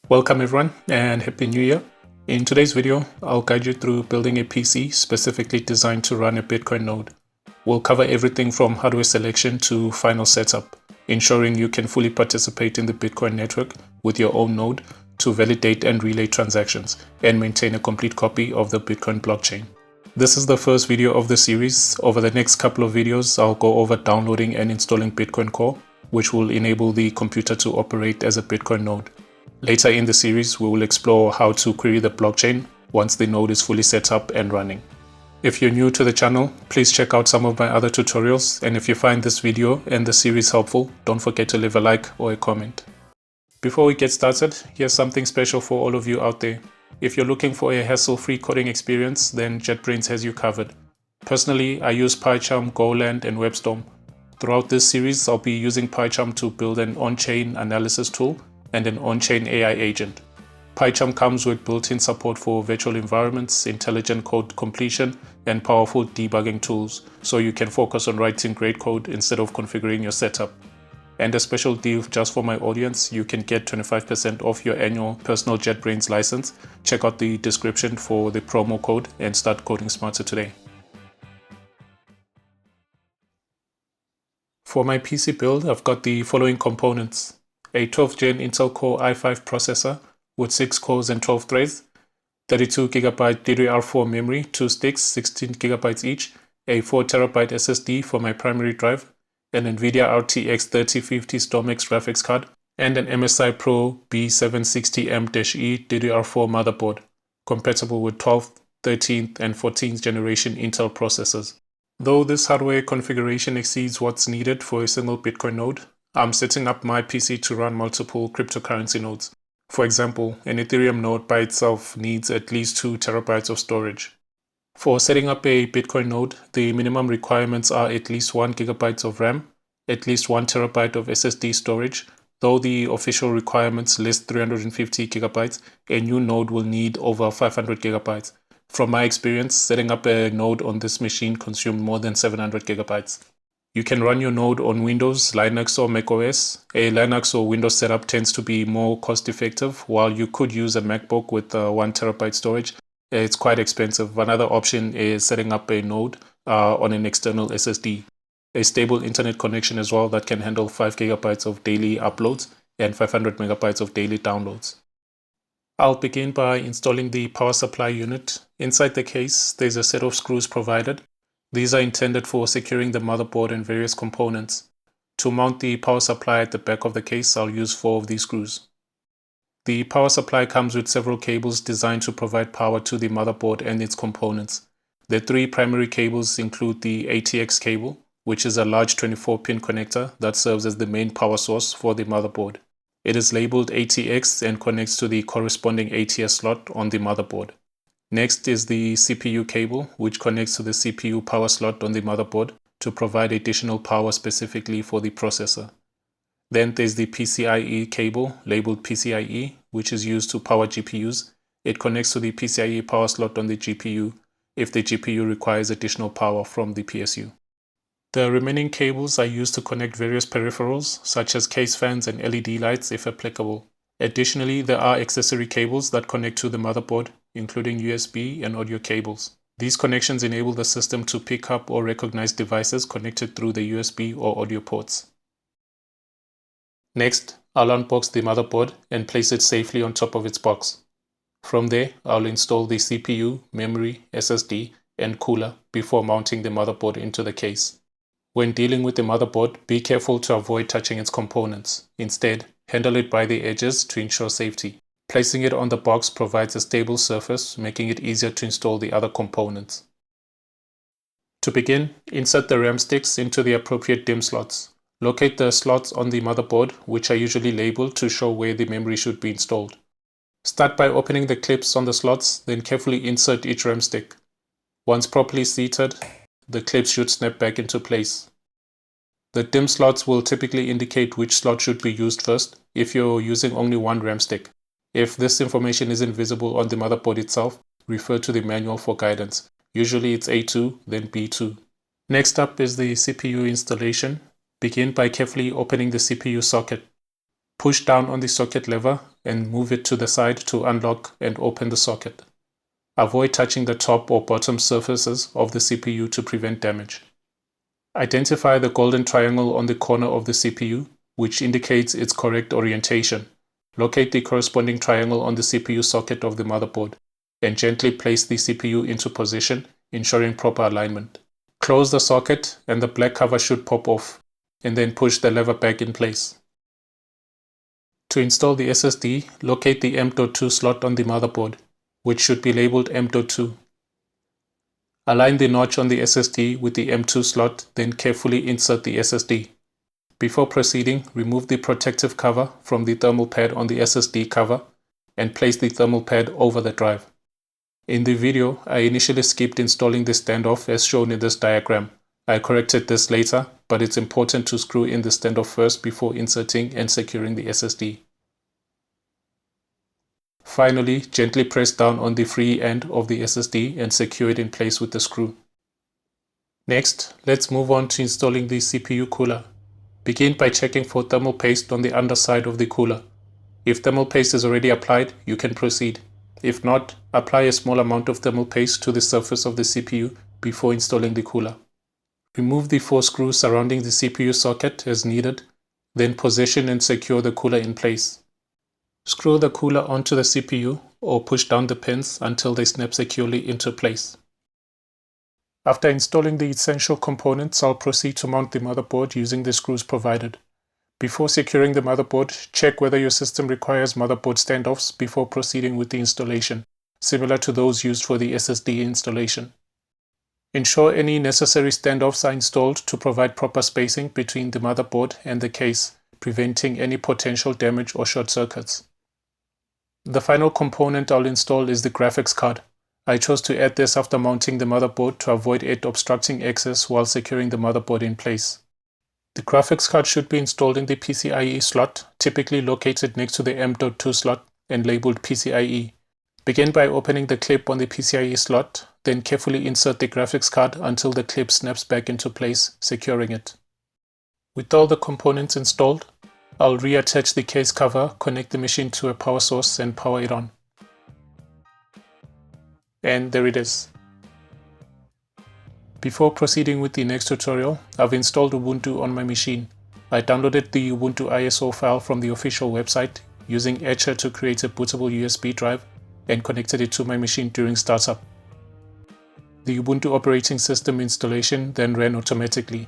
Welcome everyone and Happy New Year. In today's video, I'll guide you through building a PC specifically designed to run a Bitcoin node. We'll cover everything from hardware selection to final setup, ensuring you can fully participate in the Bitcoin network with your own node to validate and relay transactions and maintain a complete copy of the Bitcoin blockchain. This is the first video of the series. Over the next couple of videos, I'll go over downloading and installing Bitcoin Core, which will enable the computer to operate as a Bitcoin node. Later in the series, we will explore how to query the blockchain once the node is fully set up and running. If you're new to the channel, please check out some of my other tutorials, and if you find this video and the series helpful, don't forget to leave a like or a comment. Before we get started, here's something special for all of you out there. If you're looking for a hassle-free coding experience, then JetBrains has you covered. Personally, I use PyCharm, Golang, and WebStorm. Throughout this series, I'll be using PyCharm to build an on-chain analysis tool and an on-chain AI agent. PyCharm comes with built-in support for virtual environments, intelligent code completion, and powerful debugging tools, so you can focus on writing great code instead of configuring your setup. And a special deal just for my audience, you can get 25% off your annual personal JetBrains license. Check out the description for the promo code and start coding smarter today. For my PC build, I've got the following components: a 12th gen Intel Core i5 processor with 6 cores and 12 threads, 32GB DDR4 memory, 2 sticks, 16GB each, a 4TB SSD for my primary drive, an NVIDIA RTX 3050 Stormx graphics card, and an MSI Pro B760M-E DDR4 motherboard, compatible with 12th, 13th, and 14th generation Intel processors. Though this hardware configuration exceeds what's needed for a single Bitcoin node, I'm setting up my PC to run multiple cryptocurrency nodes. For example, an Ethereum node by itself needs at least 2 TB of storage. For setting up a Bitcoin node, the minimum requirements are at least 1 GB of RAM, at least 1 TB of SSD storage. Though the official requirements list 350 GB, a new node will need over 500 GB. From my experience, setting up a node on this machine consumed more than 700 GB. You can run your node on Windows, Linux, or macOS. A Linux or Windows setup tends to be more cost-effective, while you could use a MacBook with 1 TB storage. It's quite expensive. Another option is setting up a node on an external SSD. A stable internet connection as well that can handle 5 GB of daily uploads and 500 MB of daily downloads. I'll begin by installing the power supply unit. Inside the case, there's a set of screws provided. These are intended for securing the motherboard and various components. To mount the power supply at the back of the case, I'll use 4 of these screws. The power supply comes with several cables designed to provide power to the motherboard and its components. The 3 primary cables include the ATX cable, which is a large 24-pin connector that serves as the main power source for the motherboard. It is labeled ATX and connects to the corresponding ATS slot on the motherboard. Next is the CPU cable, which connects to the CPU power slot on the motherboard to provide additional power specifically for the processor. Then there's the PCIe cable, labeled PCIe, which is used to power GPUs. It connects to the PCIe power slot on the GPU if the GPU requires additional power from the PSU. The remaining cables are used to connect various peripherals, such as case fans and LED lights if applicable. Additionally, there are accessory cables that connect to the motherboard, including USB and audio cables. These connections enable the system to pick up or recognize devices connected through the USB or audio ports. Next, I'll unbox the motherboard and place it safely on top of its box. From there, I'll install the CPU, memory, SSD, and cooler before mounting the motherboard into the case. When dealing with the motherboard, be careful to avoid touching its components. Instead, handle it by the edges to ensure safety. Placing it on the box provides a stable surface, making it easier to install the other components. To begin, insert the RAM sticks into the appropriate DIMM slots. Locate the slots on the motherboard, which are usually labeled to show where the memory should be installed. Start by opening the clips on the slots, then carefully insert each RAM stick. Once properly seated, the clips should snap back into place. The DIMM slots will typically indicate which slot should be used first if you're using only one RAM stick. If this information isn't visible on the motherboard itself, refer to the manual for guidance. Usually it's A2, then B2. Next up is the CPU installation. Begin by carefully opening the CPU socket. Push down on the socket lever and move it to the side to unlock and open the socket. Avoid touching the top or bottom surfaces of the CPU to prevent damage. Identify the golden triangle on the corner of the CPU, which indicates its correct orientation. Locate the corresponding triangle on the CPU socket of the motherboard and gently place the CPU into position, ensuring proper alignment. Close the socket and the black cover should pop off, and then push the lever back in place. To install the SSD, locate the M.2 slot on the motherboard, which should be labeled M.2. Align the notch on the SSD with the M.2 slot, then carefully insert the SSD. Before proceeding, remove the protective cover from the thermal pad on the SSD cover and place the thermal pad over the drive. In the video, I initially skipped installing the standoff as shown in this diagram. I corrected this later, but it's important to screw in the standoff first before inserting and securing the SSD. Finally, gently press down on the free end of the SSD and secure it in place with the screw. Next, let's move on to installing the CPU cooler. Begin by checking for thermal paste on the underside of the cooler. If thermal paste is already applied, you can proceed. If not, apply a small amount of thermal paste to the surface of the CPU before installing the cooler. Remove the 4 screws surrounding the CPU socket as needed, then position and secure the cooler in place. Screw the cooler onto the CPU or push down the pins until they snap securely into place. After installing the essential components, I'll proceed to mount the motherboard using the screws provided. Before securing the motherboard, check whether your system requires motherboard standoffs before proceeding with the installation, similar to those used for the SSD installation. Ensure any necessary standoffs are installed to provide proper spacing between the motherboard and the case, preventing any potential damage or short circuits. The final component I'll install is the graphics card. I chose to add this after mounting the motherboard to avoid it obstructing access while securing the motherboard in place. The graphics card should be installed in the PCIe slot, typically located next to the M.2 slot and labeled PCIe. Begin by opening the clip on the PCIe slot, then carefully insert the graphics card until the clip snaps back into place, securing it. With all the components installed, I'll reattach the case cover, connect the machine to a power source and power it on. And there it is. Before proceeding with the next tutorial, I've installed Ubuntu on my machine. I downloaded the Ubuntu ISO file from the official website using Etcher to create a bootable USB drive and connected it to my machine during startup. The Ubuntu operating system installation then ran automatically.